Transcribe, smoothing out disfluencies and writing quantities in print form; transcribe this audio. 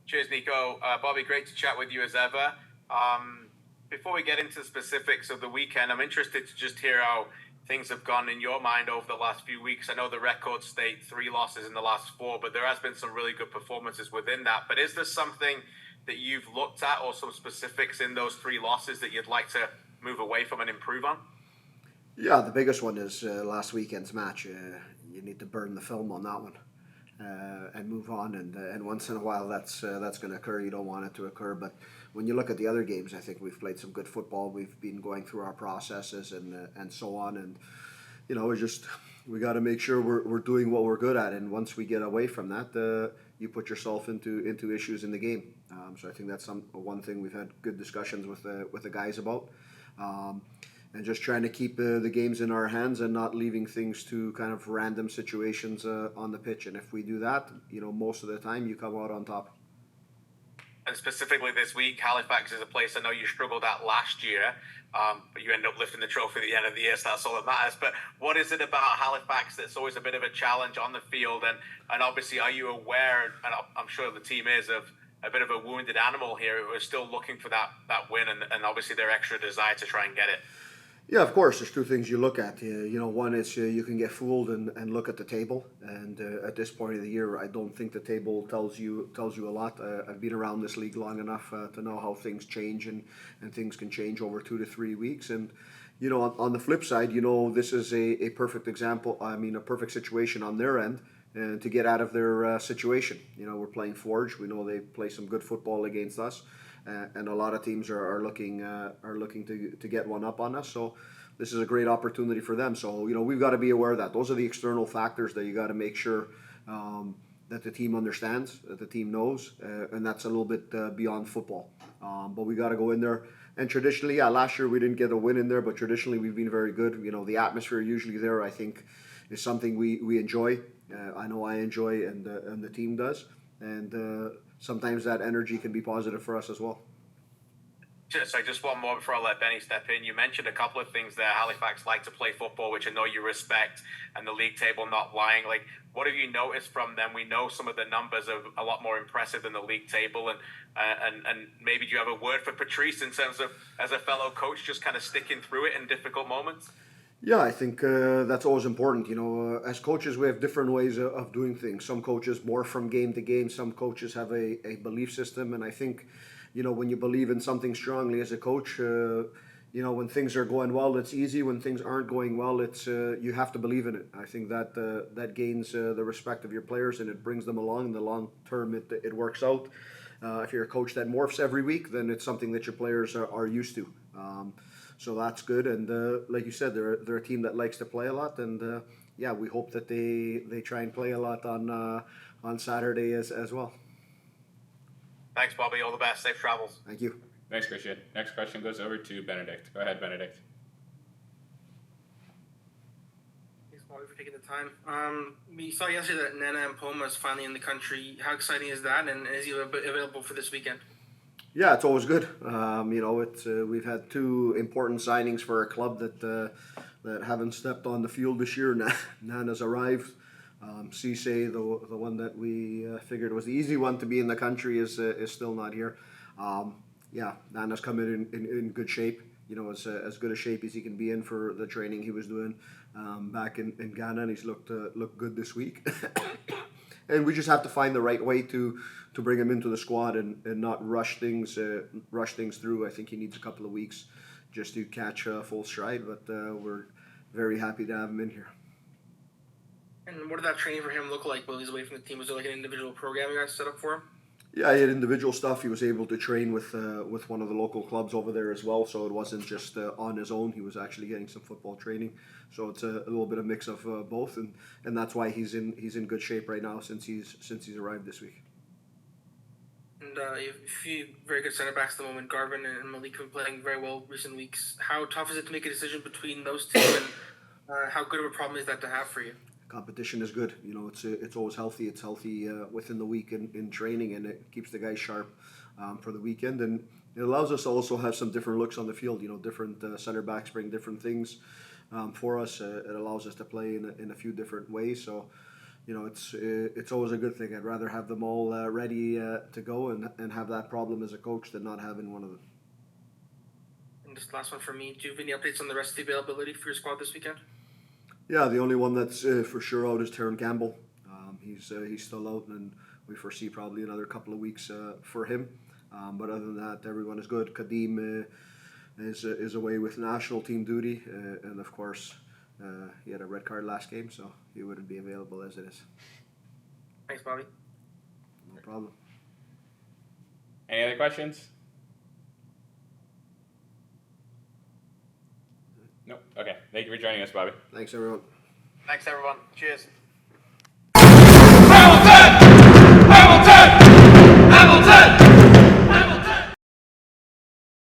Cheers, Nico. Bobby, great to chat with you as ever. Before we get into the specifics of the weekend, I'm interested to just hear how things have gone in your mind over the last few weeks. I know the record state 3 losses in the last 4, but there has been some really good performances within that. But is there something that you've looked at or some specifics in those 3 losses that you'd like to move away from and improve on? Yeah, the biggest one is last weekend's match. You need to burn the film on that one and move on. And once in a while, that's going to occur. You don't want it to occur. But when you look at the other games, I think we've played some good football. We've been going through our processes and so on. And we got to make sure we're doing what we're good at. And once we get away from that, you put yourself into issues in the game. So I think that's one thing we've had good discussions with the guys about. And just trying to keep the games in our hands and not leaving things to kind of random situations on the pitch. And if we do that, most of the time you come out on top. And specifically this week, Halifax is a place I know you struggled at last year, but you end up lifting the trophy at the end of the year, so that's all that matters. But what is it about Halifax that's always a bit of a challenge on the field? And obviously, are you aware, and I'm sure the team is, of a bit of a wounded animal here who are still looking for that win and obviously their extra desire to try and get it? Yeah, of course. There's two things you look at. One is you can get fooled and look at the table. And at this point of the year, I don't think the table tells you a lot. I've been around this league long enough to know how things change and things can change over 2 to 3 weeks. And on the flip side, this is a perfect example. I mean, a perfect situation on their end to get out of their situation. We're playing Forge. We know they play some good football against us. And a lot of teams are looking to get one up on us. So this is a great opportunity for them. So we've got to be aware of that. Those are the external factors that you got to make sure that the team understands, that the team knows, and that's a little bit beyond football. But we got to go in there. And traditionally, last year we didn't get a win in there, but traditionally we've been very good. The atmosphere usually there, I think, is something we enjoy. I know I enjoy, and the team does. And sometimes that energy can be positive for us as well. Just one more before I let Benny step in. You mentioned a couple of things there. Halifax like to play football, which I know you respect, and the league table not lying. Like, what have you noticed from them? We know some of the numbers are a lot more impressive than the league table, and maybe do you have a word for Patrice in terms of, as a fellow coach, just kind of sticking through it in difficult moments? Yeah, I think that's always important. As coaches, we have different ways of doing things. Some coaches more from game to game. Some coaches have a belief system, and I think, when you believe in something strongly as a coach, when things are going well, it's easy. When things aren't going well, it's you have to believe in it. I think that that gains the respect of your players, and it brings them along. In the long term, it works out. If you're a coach that morphs every week, then it's something that your players are used to. So that's good, and like you said, they're a team that likes to play a lot, and we hope that they try and play a lot on Saturday as well. Thanks, Bobby. All the best. Safe travels. Thank you. Thanks, Christian. Next question goes over to Benedict. Go ahead, Benedict. Thanks, Bobby, for taking the time. We saw yesterday that Nana and Poma is finally in the country. How exciting is that, and is he available for this weekend? Yeah, it's always good. We've had 2 important signings for our club that haven't stepped on the field this year. Nana's arrived. Cisse, the one that we figured was the easy one to be in the country, is still not here. Nana's come in good shape. As good a shape as he can be in for the training he was doing back in Ghana, and he's looked good this week. And we just have to find the right way to bring him into the squad and not rush things through. I think he needs a couple of weeks just to catch full stride, but we're very happy to have him in here. And what did that training for him look like while he's away from the team? Was there like an individual program you guys set up for him? Yeah, he had individual stuff. He was able to train with one of the local clubs over there as well, so it wasn't just on his own. He was actually getting some football training. So it's a little bit of mix of both, and that's why he's in good shape right now since he's arrived this week. And you have a few very good center backs at the moment. Garvin and Malik have been playing very well recent weeks. How tough is it to make a decision between those two, and how good of a problem is that to have for you? Competition is good. It's always healthy. It's healthy within the week in training, and it keeps the guys sharp for the weekend. And it allows us to also have some different looks on the field. Different center backs bring different things for us. It allows us to play in a few different ways. So it's always a good thing. I'd rather have them all ready to go and have that problem as a coach than not having one of them. And this last one for me, do you have any updates on the rest of the availability for your squad this weekend? Yeah, the only one that's for sure out is Taron Campbell. He's still out, and we foresee probably another couple of weeks for him. But other than that, everyone is good. Kadeem is away with national team duty, and of course, he had a red card last game, so he wouldn't be available as it is. Thanks, Bobby. No problem. Any other questions? Nope. Okay. Thank you for joining us, Bobby. Thanks, everyone. Thanks, everyone. Cheers.